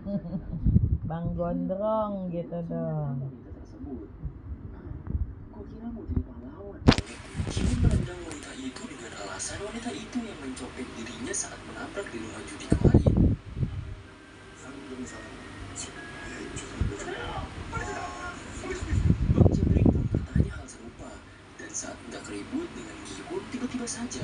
Bang Gondrong gitu dong. Kiwon menendang wanita itu dengan alasan wanita itu yang mencopet dirinya saat menabrak di rumah judi kemarin. Bang Jabrik pun bertanya hal serupa, dan saat hendak ribut dengan Kiwon tiba-tiba saja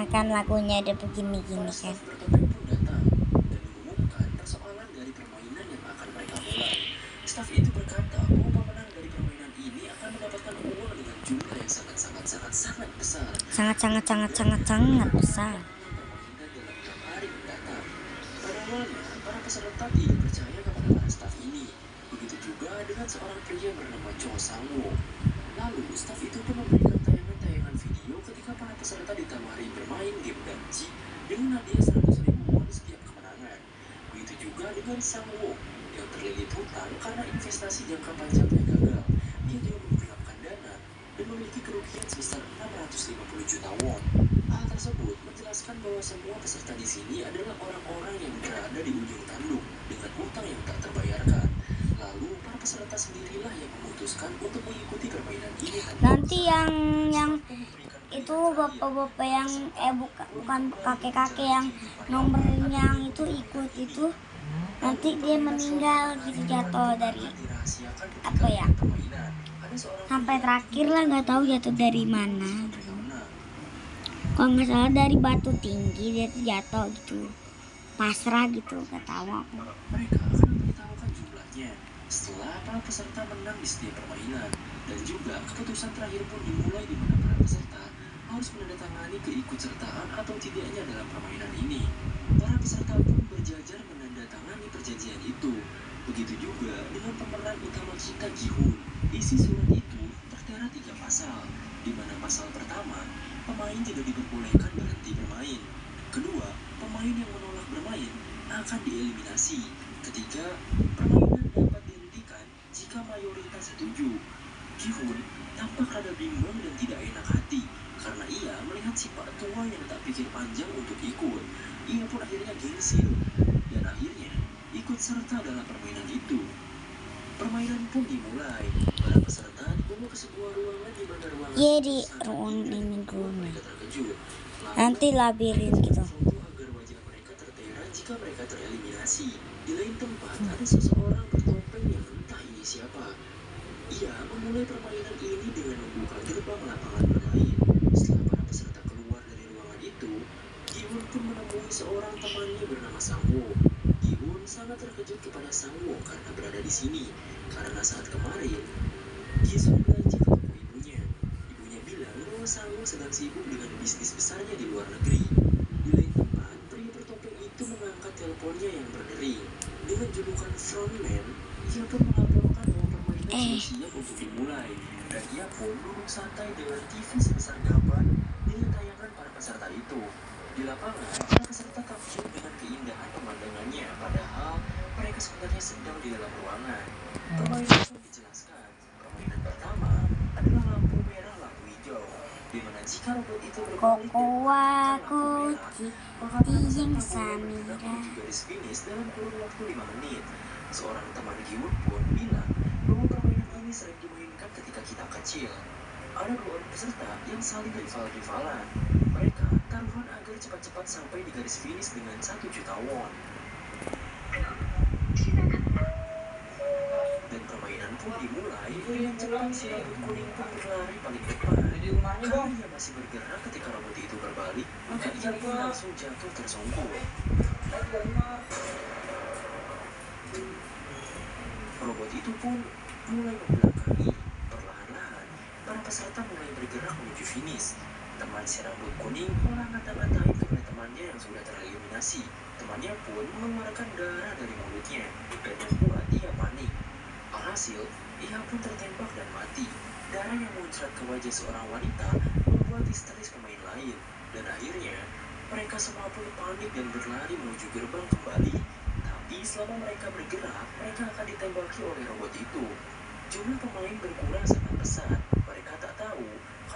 Kan lagunya ada begini-gini para kan. staf bertopeng pun datang dan mengumumkan persoalan dari permainan yang akan mereka mulai. Staf itu berkata bahwa pemenang dari permainan ini akan mendapatkan uang dengan jumlah yang sangat besar. Sangat besar. Permainan dalam 6 hari mendatang. Pada awalnya, para peserta tidak percaya kepada para staf ini. Begitu juga dengan seorang pria bernama Cho Sang-woo. Lalu, staf itu pun memberikan tayangan-tayangan video ketika para peserta ditawari bermain game ganji dengan hadiah 100.000 won setiap kemenangan. Begitu juga dengan Sang-woo yang terlilit hutang karena investasi jangka panjangnya gagal. Dia juga menggelapkan dana dan memiliki kerugian sebesar 650 juta won. Hal tersebut menjelaskan bahwa semua peserta di sini adalah orang-orang yang berada di ujung tanduk dengan hutang yang tak terbayarkan. Lalu para peserta sendirilah yang memutuskan untuk mengikuti permainan ini. Nanti yang itu bapak-bapak yang bukan kakek-kakek yang nomornya yang itu ikut itu nanti dia meninggal gitu, jatuh dari apa ya, sampai terakhir lah, nggak tahu jatuh dari mana gitu. Kalau nggak salah dari batu tinggi dia tuh jatuh gitu, pasrah gitu, nggak tahu aku. Mereka akan memberitahukan jumlahnya setelah para peserta menang di setiap permainan, dan juga keputusan terakhir pun dimulai di mana para peserta harus menandatangani keikutsertaan atau tidaknya dalam permainan ini. Para peserta pun berjajar menandatangani perjanjian itu. Begitu juga dengan pemeran utama kita, Ji-hoon. Isi surat itu tertera 3 pasal, di mana pasal pertama, pemain tidak diperbolehkan berhenti bermain. Kedua, pemain yang menolak bermain akan dieliminasi. Ketiga, permainan dapat dihentikan jika mayoritas setuju. Ji-hoon tampak rada bimbang dan tidak enak hati karena ia melihat si pak tua yang tak pikir panjang untuk ikut. Ia pun akhirnya gengsi dan akhirnya ikut serta dalam permainan itu. Permainan pun dimulai. Para peserta dibawa ke sebuah ruangan di mana ruangan Di ruang ini dulu. mereka terkejut. Nanti labirin gitu. Foto agar wajah mereka tertera jika mereka tereliminasi. Di lain tempat ada seseorang bertopeng yang entah ini siapa. Ia memulai permainan ini dengan membuka gerbang lapangan bermain. Setelah para peserta keluar dari ruangan itu, Gi-hoon pun menemui seorang temannya bernama Sang-woo. Gi-hoon sangat terkejut kepada Sang-woo karena berada di sini. Karena saat kemarin, Gi-sun belanja ke toko ibunya. Ibunya bilang bahwa Sang-woo sedang sibuk dengan bisnis besarnya di luar negeri. Di lain tempat, pria bertopeng itu mengangkat teleponnya yang berdering. Dengan julukan frontman, ia pun melaporkan bahwa permainan sudah siap untuk dimulai. Dan ia pun duduk santai dengan TV sebesar gaban dengan tayangan para peserta itu. Di lapangan, para peserta takjub dengan keindahan pemandangannya, padahal mereka sebenarnya sedang di dalam ruangan. Permainan pun dijelaskan. Permainan pertama adalah lampu merah, lampu hijau, di mana jika robot itu berbalik dan Kokowa maka Tijing Samira. garis finish dalam kurun waktu 5 menit. Seorang teman Gi-hoon pun bilang bahwa permainan ini sering dimainkan ketika kita kecil. Ada 2 orang peserta yang saling rival-rivalan. Mereka taruhan agar cepat-cepat sampai di garis finish dengan 1 juta won. Dan permainan pun dimulai dengan Jepang si rambut kuning pun berlari paling depan. Karena ia masih bergerak ketika robot itu berbalik, maka ia pun langsung jatuh tersungkur. Robot itu pun mulai membelakangi. Perlahan-lahan, para peserta mulai bergerak menuju finish. Teman si rambut kuning mengangkat-angkatain kepada temannya yang sudah tereliminasi. Temannya pun mengeluarkan darah dari mulutnya dan membuat ia panik. Alhasil, ia pun tertembak dan mati. Darah yang muncrat ke wajah seorang wanita membuat histeris pemain lain. Dan akhirnya, mereka semua pun panik dan berlari menuju gerbang kembali. Tapi selama mereka bergerak, mereka akan ditembaki oleh robot itu. Jumlah pemain berkurang sangat pesat. Mereka tak tahu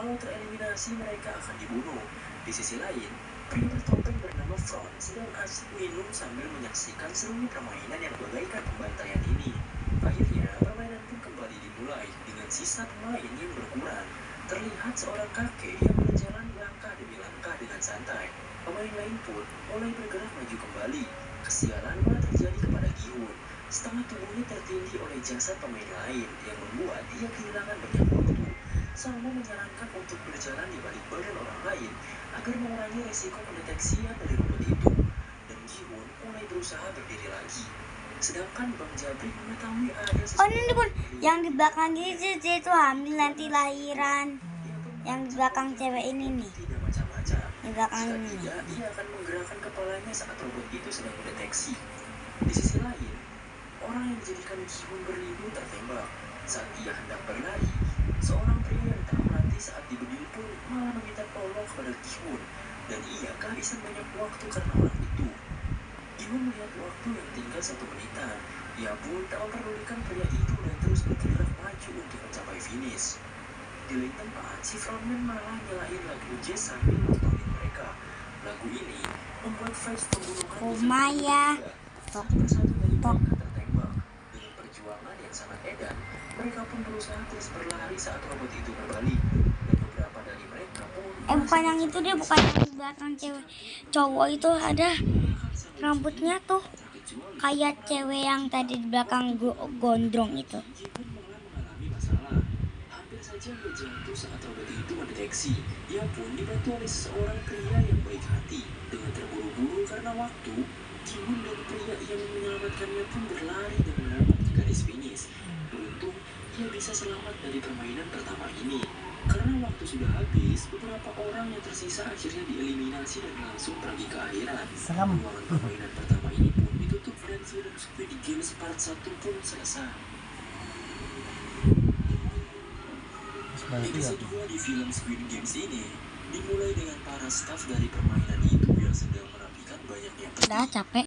Kalau tereliminasi, mereka akan dibunuh. Di sisi lain, pria bertopeng bernama Fron sedang asik minum sambil menyaksikan serunya permainan yang bagaikan pembantaian ini. Akhirnya, permainan pun kembali dimulai dengan sisa pemain yang berkurang. Terlihat seorang kakek yang berjalan langkah demi langkah dengan santai. Pemain lain pun mulai bergerak maju kembali. Kesialan malah terjadi kepada Gi-hun. Setengah tubuhnya tertindih oleh jasad pemain lain yang membuat ia kehilangan banyak waktu. Salmo menyarankan untuk berjalan di balik badan orang lain agar mengurangi resiko pendeteksian dari robot itu. Dan Gi-hun mulai berusaha berdiri lagi. Sedangkan Bang Jabrik mengetahui ada Oh ini pun yang di belakang dia itu hamil nanti lahiran. Yang di belakang cewek ini nih. Tidak macam-macam. Di belakang Jika ini. tidak, ia akan menggerakkan kepalanya saat robot itu sedang mendeteksi. Di sisi lain, orang yang dijadikan Gi-hun berlindung tertembak. Saat ia hendak berlari, seorang pria yang tak mati saat dibedil pun malah meminta tolong kepada Gi-hun. Dan ia kehabisan banyak waktu karena orang itu. Gi-hun melihat waktu yang tinggal 1 menitan. Ia pun tak memperdulikan pria itu dan terus bergerak maju untuk mencapai finish. Di lain tempat, si frontman malah nyalain lagu jazz sambil nontonin mereka. Lagu ini membuat vibes pembunuhan Oh bisa Maya. satu persatu dari mereka tertembak. Dengan perjuangan yang sangat edan, mereka pun berusaha terus berlari saat robot itu berbalik. Dan beberapa dari mereka pun Bukan yang itu dia, bukan yang di belakang cewek. Cowok itu ada rambutnya tuh kayak cewek yang tadi di belakang gondrong itu. Ji-hun malah mengalami masalah. Hampir saja ia jatuh saat robot itu mendeteksi. Ia pun dibantu oleh seorang pria yang baik hati. Dengan terburu-buru karena waktu, Ji-hun dan pria yang menyelamatkannya pun berlari dan menabrak garis finish. Beruntung, ia bisa selamat dari permainan pertama ini. Karena waktu sudah habis, beberapa orang yang tersisa akhirnya dieliminasi dan langsung pergi ke akhirat. Serem. Ruangan permainan pertama ini pun ditutup dan film Squid Games Part 1 pun selesai. Episode 2 di film Squid Games ini dimulai dengan para staf dari permainan itu yang sedang merapikan banyaknya Udah capek.